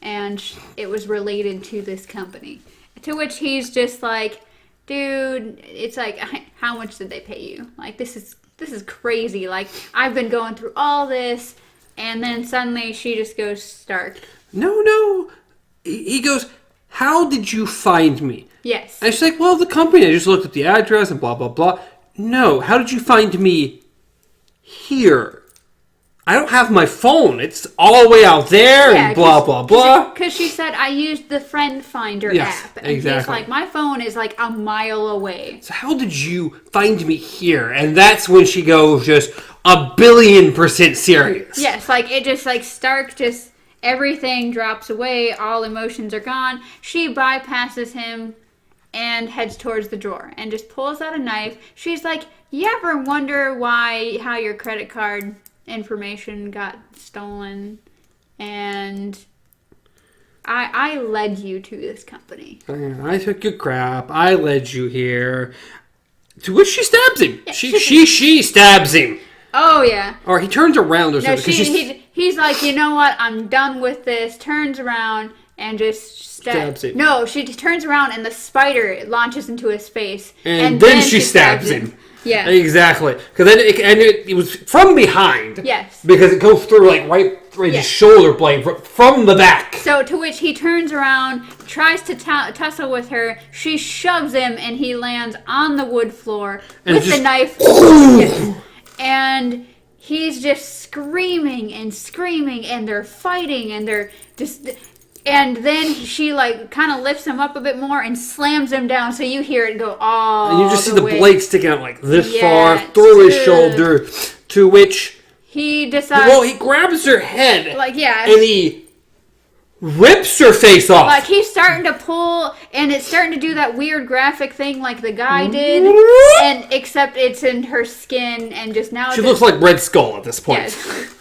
and it was related to this company. To which he's just like, dude, it's like, how much did they pay you? Like, this is crazy. Like, I've been going through all this. And then suddenly she just goes stark. No. He goes, how did you find me? Yes. And she's like, well, the company. I just looked at the address and blah, blah, blah. No, how did you find me here? I don't have my phone. It's all the way out there and blah, blah, blah. Because she said, I used the Friend Finder app. And exactly. He's like, my phone is like a mile away. So how did you find me here? And that's when she goes just 1,000,000,000% serious. Yes, like it just like stark just, everything drops away, all emotions are gone. She bypasses him and heads towards the drawer and just pulls out a knife. She's like, you ever wonder how your credit card information got stolen? And I led you to this company. I took your crap. I led you here. To which she stabs him. Yeah, she stabs him. Oh, yeah. Or he turns around or something. He's like, you know what? I'm done with this. Turns around and just stabs him. No, she turns around and the spider launches into his face. And then she stabs him. Yeah. Exactly. Because then it was from behind. Yes. Because it goes through right through his shoulder blade from the back. So to which he turns around, tries to tussle with her. She shoves him and he lands on the wood floor with the knife. Yes. And he's just screaming and they're fighting and they're just... And then she kind of lifts him up a bit more and slams him down, so you hear it go all. And you just see the blade sticking out this far through his shoulder. To which he decides. Well, he grabs her head. And he rips her face off. He's starting to pull, and it's starting to do that weird graphic thing like the guy did, and except it's in her skin, and just now she looks like Red Skull at this point. Yes.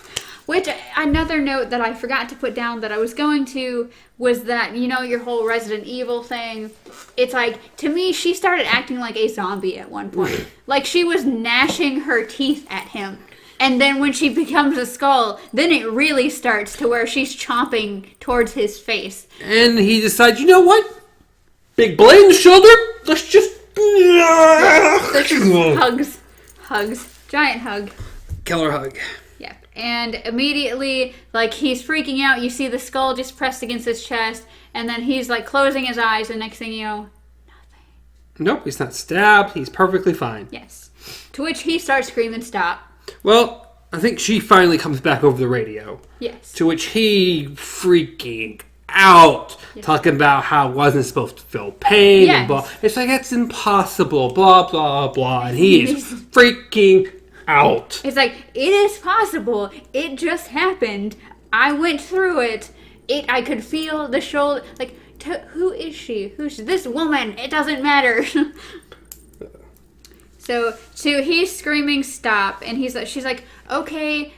Which, another note that I forgot to put down that I was going to was that, your whole Resident Evil thing. It's to me, she started acting like a zombie at one point. She was gnashing her teeth at him. And then when she becomes a skull, then it really starts to where she's chomping towards his face. And he decides, you know what? Big blade in the shoulder? Let's just... Hugs. Giant hug. Killer hug. And immediately, he's freaking out. You see the skull just pressed against his chest. And then he's, closing his eyes. And next thing you know, nothing. Nope, he's not stabbed. He's perfectly fine. Yes. To which he starts screaming, stop. Well, I think she finally comes back over the radio. Yes. To which he freaking out. Yes. Talking about how it wasn't supposed to feel pain. Yes. And blah. It's that's impossible. Blah, blah, blah. And he is freaking out. It's it is possible. It just happened. I went through it. I could feel the shoulder. Who is she? Who's this woman? It doesn't matter. So he's screaming stop, and she's like, okay,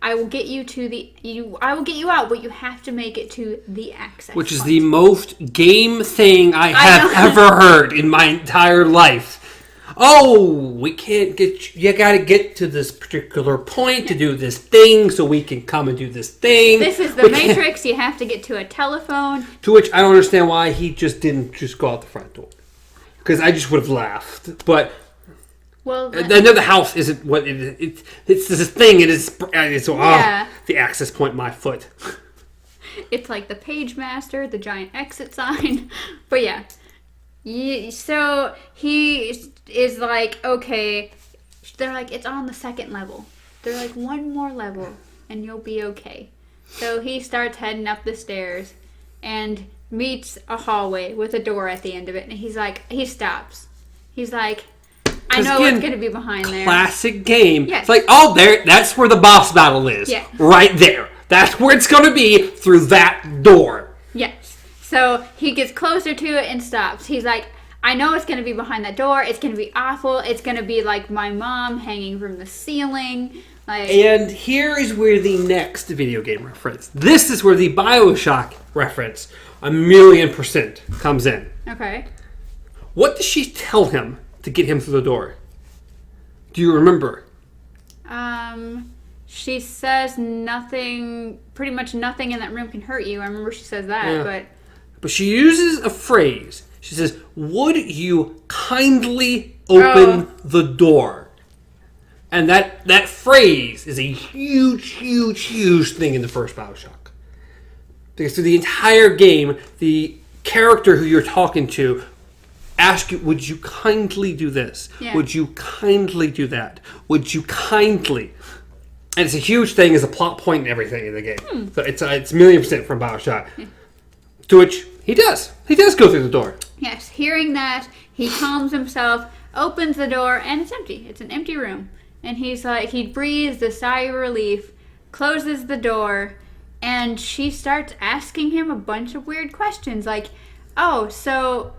I will get you I will get you out, but you have to make it to the access Which is point. The most game thing I have ever heard in my entire life. Oh, we can't get you. You got to get to this particular point to do this thing, so we can come and do this thing. This is the Matrix. You have to get to a telephone. To which I don't understand why he just didn't just go out the front door, because I just would have laughed. But I know the house isn't what it's this thing. It's the access point. My foot. It's like the page master, the giant exit sign. But yeah. So he is okay. They're it's on the second level. They're one more level and you'll be okay. So he starts heading up the stairs and meets a hallway with a door at the end of it. And he stops. He's I know what's going to be behind there. Classic game. Yes. It's that's where the boss battle is. Yeah. Right there. That's where it's going to be, through that door. Yes. So he gets closer to it and stops. He's I know it's going to be behind that door. It's going to be awful. It's going to be like my mom hanging from the ceiling. And here is where the next video game reference. This is where the BioShock reference, 1,000,000% comes in. Okay. What does she tell him to get him through the door? Do you remember? She says nothing, pretty much nothing in that room can hurt you. I remember she says that, But she uses a phrase. She says, would you kindly open the door? And that phrase is a huge, huge, huge thing in the first BioShock. Because through the entire game, the character who you're talking to asks you, would you kindly do this? Yeah. Would you kindly do that? Would you kindly... And it's a huge thing as a plot point and everything in the game. So it's 1,000,000% from BioShock. Yeah. To which he does. He does go through the door. Yes. Hearing that, he calms himself, opens the door, and it's empty. It's an empty room. And he's he breathes a sigh of relief, closes the door, And she starts asking him a bunch of weird questions. Like, oh, so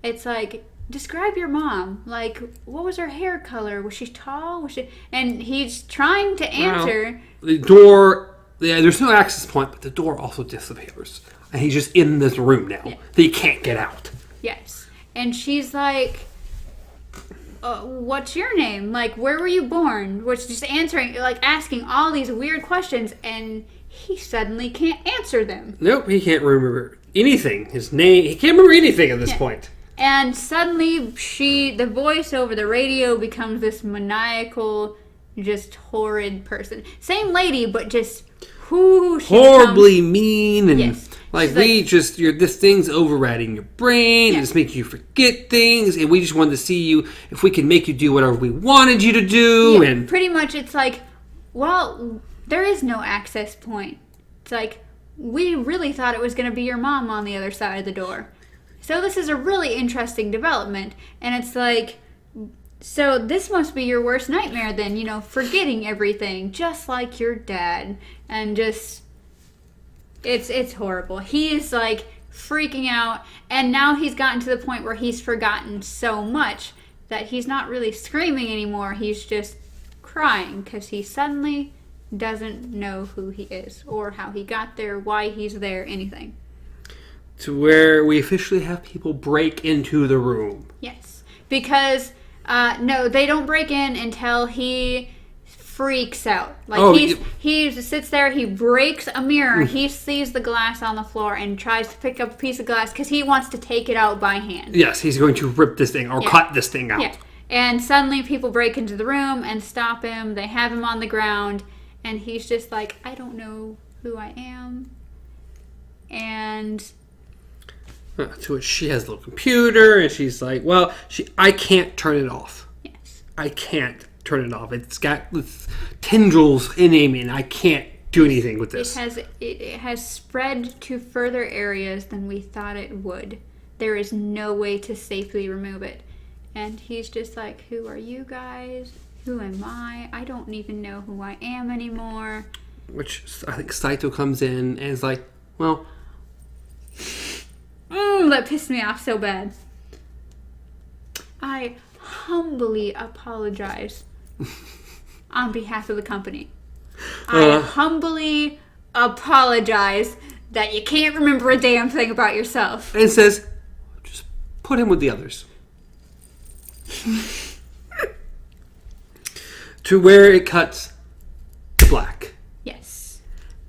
it's like, describe your mom. Like, what was her hair color? Was she tall? Was she... And he's trying to answer. Well, the door... Yeah, there's no access point, but the door also disappears. And he's just in this room now. Yeah. That he can't get out. Yes. And she's like, what's your name? Like, where were you born? Which just answering, like, asking all these weird questions, and he suddenly can't answer them. Nope, he can't remember anything. His name, he can't remember anything at this point. And suddenly, the voice over the radio becomes this maniacal, just horrid person. Same lady, but just who she horribly mean and... Yes. Like, this thing's overriding your brain, and it's making you forget things, and we just wanted to see you, if we can make you do whatever we wanted you to do, and... Pretty much, it's like, well, there is no access point. It's like, we really thought it was going to be your mom on the other side of the door. So this is a really interesting development, and it's like, so this must be your worst nightmare then, forgetting everything, just like your dad, and just... It's horrible. He is, like, freaking out, and now he's gotten to the point where he's forgotten so much that he's not really screaming anymore. He's just crying because he suddenly doesn't know who he is or how he got there, why he's there, anything. To where we officially have people break into the room. Yes. Because, no, they don't break in until he... freaks out. Like, he sits there, he breaks a mirror, he sees the glass on the floor and tries to pick up a piece of glass because he wants to take it out by hand. Yes, he's going to rip this thing or cut this thing out. Yeah. And suddenly people break into the room and stop him. They have him on the ground and he's just like, I don't know who I am. And... to which she has a little computer and she's like, well, I can't turn it off. Yes. I can't turn it off. It's got tendrils in Amy, and I can't do anything with this. It has spread to further areas than we thought it would. There is no way to safely remove it. And he's just like, who are you guys? Who am I? I don't even know who I am anymore. Which I think Saito comes in and is like, well... that pissed me off so bad. I humbly apologize on behalf of the company. I humbly apologize that you can't remember a damn thing about yourself. And says, just put him with the others. To where it cuts to black. Yes.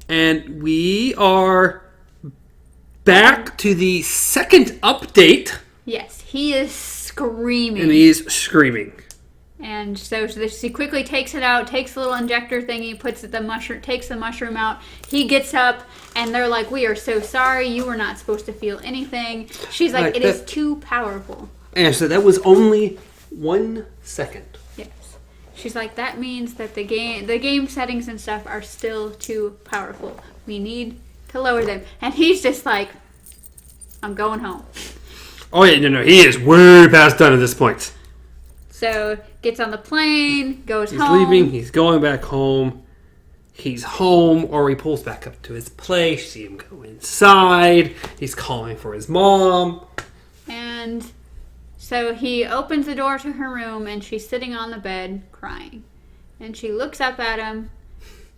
And we are back to the second update. Yes, he is screaming. And he's screaming. And so she quickly takes it out, takes the little injector thingy, takes the mushroom out. He gets up, and they're like, we are so sorry. You were not supposed to feel anything. She's like, it is too powerful. And so that was only 1 second. Yes. She's like, that means that the game settings and stuff are still too powerful. We need to lower them. And he's just like, I'm going home. Oh, yeah, no, he is way past done at this point. So, gets on the plane, goes home. He's leaving, he's going back home. He's home, or he pulls back up to his place. You see him go inside. He's calling for his mom. And so he opens the door to her room, and she's sitting on the bed crying. And she looks up at him,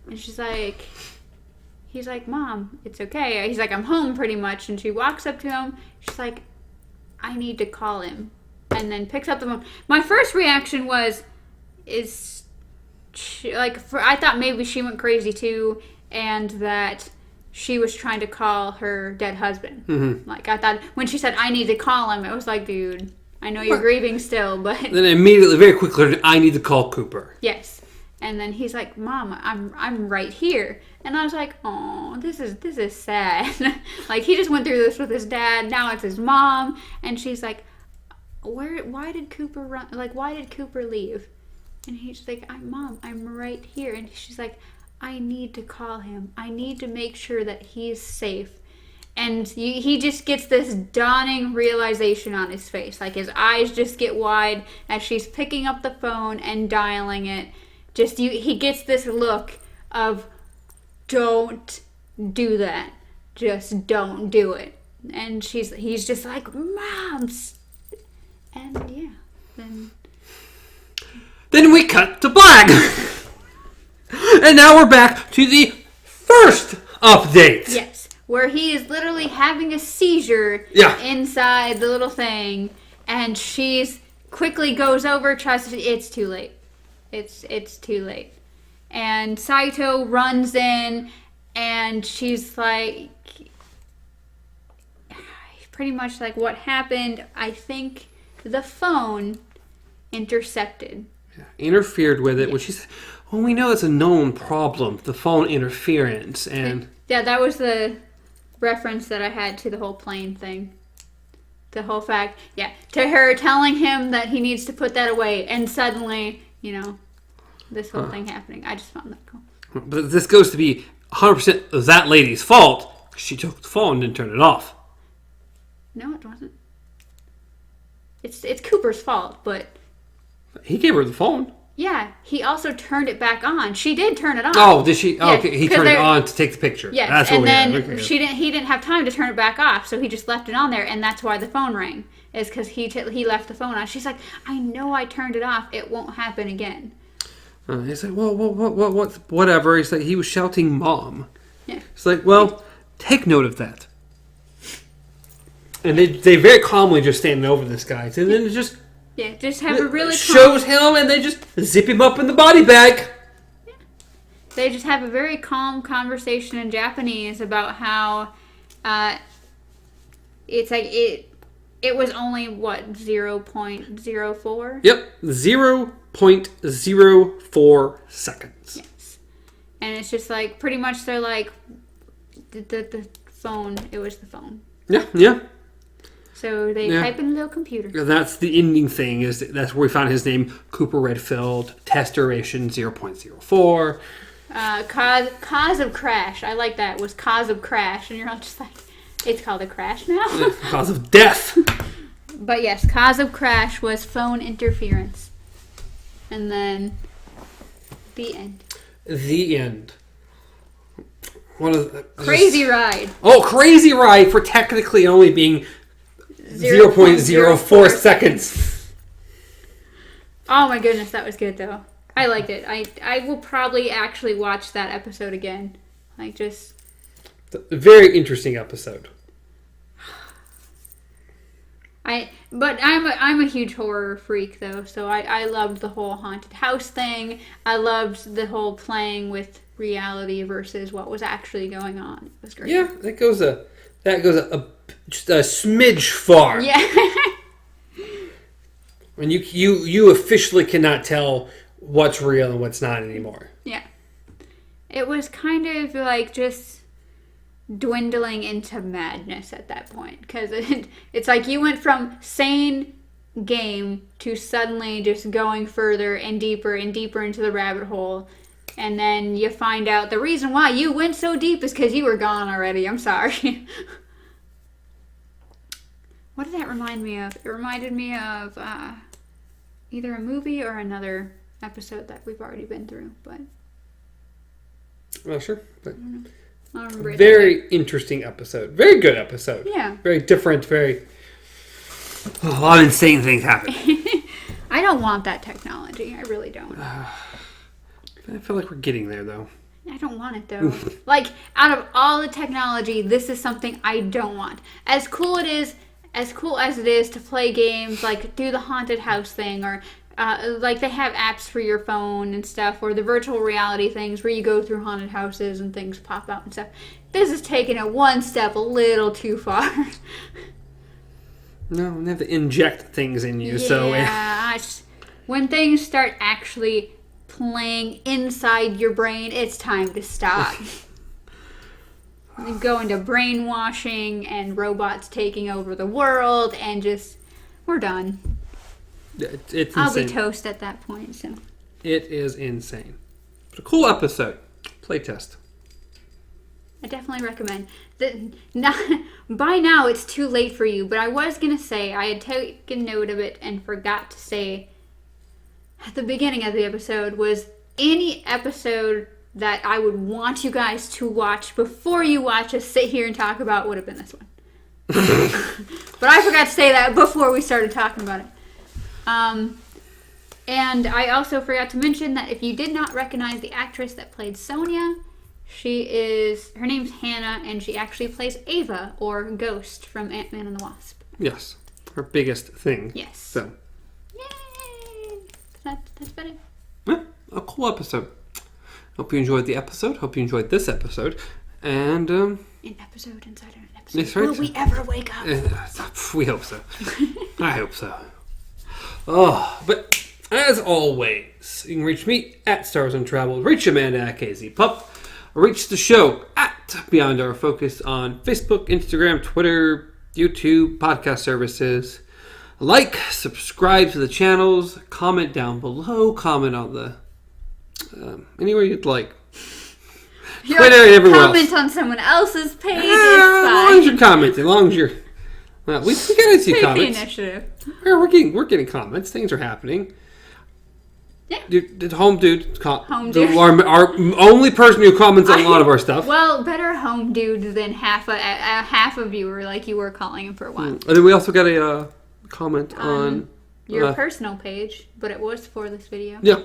and he's like, Mom, it's okay. He's like, I'm home pretty much. And she walks up to him. She's like, I need to call him. And then picks up the phone. My first reaction was, I thought maybe she went crazy too, and that she was trying to call her dead husband. Mm-hmm. Like, I thought, when she said, I need to call him, it was like, dude, I know you're grieving still, but... Then immediately, very quickly, I need to call Cooper. Yes. And then he's like, Mom, I'm right here. And I was like, oh, this is sad. Like, he just went through this with his dad, now it's his mom, and she's like, why did Cooper run? Like, why did Cooper leave? And he's like, Mom, I'm right here. And she's like, I need to call him. I need to make sure that he's safe. And he just gets this dawning realization on his face. Like, his eyes just get wide as she's picking up the phone and dialing it. He gets this look of, don't do that. Just don't do it. And he's just like, Mom. And yeah, then we cut to black. And now we're back to the first update. Yes, where he is literally having a seizure inside the little thing, and she's quickly goes over, tries to. It's too late. It's too late. And Saito runs in, and she's like, pretty much like, what happened? I think the phone intercepted. Yeah, interfered with it, which she said, well, we know it's a known problem, the phone interference. And yeah, that was the reference that I had to the whole plane thing. The whole fact, to her telling him that he needs to put that away, and suddenly, this whole thing happening. I just found that cool. But this goes to be 100% of that lady's fault. She took the phone and didn't turn it off. No, it wasn't. It's Cooper's fault, but he gave her the phone. Yeah, he also turned it back on. She did turn it on. Oh, did she? Oh, okay, he turned it on to take the picture. Yes, that's and then he didn't have time to turn it back off, so he just left it on there, and that's why the phone rang. Is because he left the phone on. She's like, I know I turned it off. It won't happen again. He's like, well, whatever. He's like, he was shouting, "Mom." Yeah. It's like, well, take note of that. And they very calmly just standing over this guy, and then it just have a really shows him, and they just zip him up in the body bag. Yeah. They just have a very calm conversation in Japanese about how it's like it was only 0.04. Yep, 0.04 seconds. Yes, and it's just like pretty much they're like the phone. It was the phone. Yeah. So they type in a little computer. That's the ending thing. That's where we found his name, Cooper Redfield. Test duration 0.04. Cause of crash. I like that. Was cause of crash, and you're all just like, it's called a crash now. Cause of death. But yes, cause of crash was phone interference, and then the end. The end. Crazy ride. Oh, crazy ride for technically only being 0.04 seconds. Oh my goodness, that was good though. I liked it. I will probably actually watch that episode again. Like just a very interesting episode. I'm a huge horror freak though, so I loved the whole haunted house thing. I loved the whole playing with reality versus what was actually going on. It was great. Yeah, that goes just a smidge far. Yeah. When you officially cannot tell what's real and what's not anymore. Yeah. It was kind of like just dwindling into madness at that point. Because it's like you went from sane game to suddenly just going further and deeper into the rabbit hole. And then you find out the reason why you went so deep is because you were gone already. I'm sorry. What did that remind me of? It reminded me of either a movie or another episode that we've already been through. But well, sure. But I don't remember. Very interesting episode. Very good episode. Yeah. Very different. Very a lot of insane things happen. I don't want that technology. I really don't. I feel like we're getting there, though. I don't want it, though. Like, out of all the technology, this is something I don't want. As cool as it is to play games, like do the haunted house thing, or like they have apps for your phone and stuff, or the virtual reality things where you go through haunted houses and things pop out and stuff. This is taking it one step a little too far. No, they have to inject things in you, yeah, when things start actually playing inside your brain, it's time to stop. You go into brainwashing and robots taking over the world, and just we're done. It's insane. I'll be toast at that point. So it is insane. It's a cool episode. Playtest. I definitely recommend. By now, it's too late for you, but I was gonna say I had taken note of it and forgot to say at the beginning of the episode was any episode that I would want you guys to watch before you watch us sit here and talk about would have been this one. But I forgot to say that before we started talking about it. And I also forgot to mention that if you did not recognize the actress that played Sonia, her name's Hannah, and she actually plays Ava, or Ghost, from Ant-Man and the Wasp. Yes. Her biggest thing. Yes. So. Yay! That's about it. Yeah, a cool episode. Hope you enjoyed the episode. Hope you enjoyed this episode. And, An episode inside an episode. That's right. Will we ever wake up? We hope so. I hope so. Oh, but as always, you can reach me at Stars and Travel, reach Amanda at KZPup, or reach the show at Beyond Our Focus on Facebook, Instagram, Twitter, YouTube, podcast services. Like, subscribe to the channels, comment down below, comment on the anywhere you'd like. Twitter and everywhere else. Comment on someone else's page. As long as you're commenting, as long as you're. Well, we gotta see Take comments. the initiative. We're getting comments. Things are happening. Yeah. Did Home Dude. Home Dude. Our only person who comments on a lot of our stuff. Well, better Home Dude than half a viewer like you were calling him for a while. And then we also got a comment on your personal page, but it was for this video. Yeah.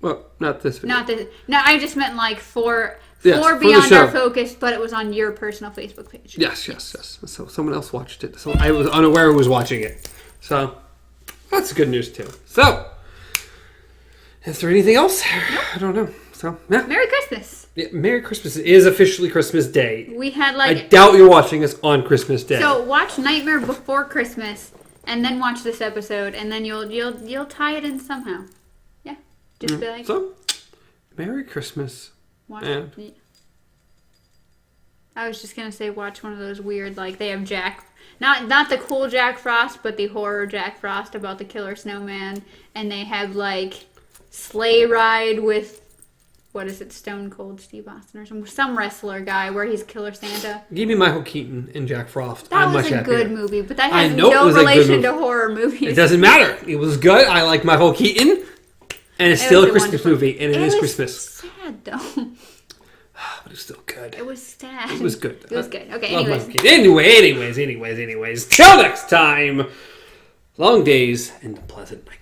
Well, not this video. Not this. No, I just meant like for for Beyond Our Focus, but it was on your personal Facebook page. Yes. So someone else watched it. So I was unaware who was watching it. So that's good news too. So is there anything else? Nope. I don't know. So yeah. Merry Christmas. Yeah, Merry Christmas. It is officially Christmas Day. We had I doubt you're watching us on Christmas Day. So watch Nightmare Before Christmas, and then watch this episode, and then you'll tie it in somehow. Yeah. Just be like. So Merry Christmas. Watch. I was just gonna say, watch one of those weird, like they have not the cool Jack Frost, but the horror Jack Frost about the killer snowman, and they have like sleigh ride with what is it, Stone Cold Steve Austin or some wrestler guy where he's Killer Santa. Give me Michael Keaton and Jack Frost. That I'm was much a happier. Good movie, but that has no relation to horror movies. It doesn't matter. It was good. I like Michael Keaton, and it's still a Christmas movie, and it is Christmas. Sad though. But it's still good. It was sad. It was good. It was good. Okay, anyways. Till next time, long days and pleasant nights.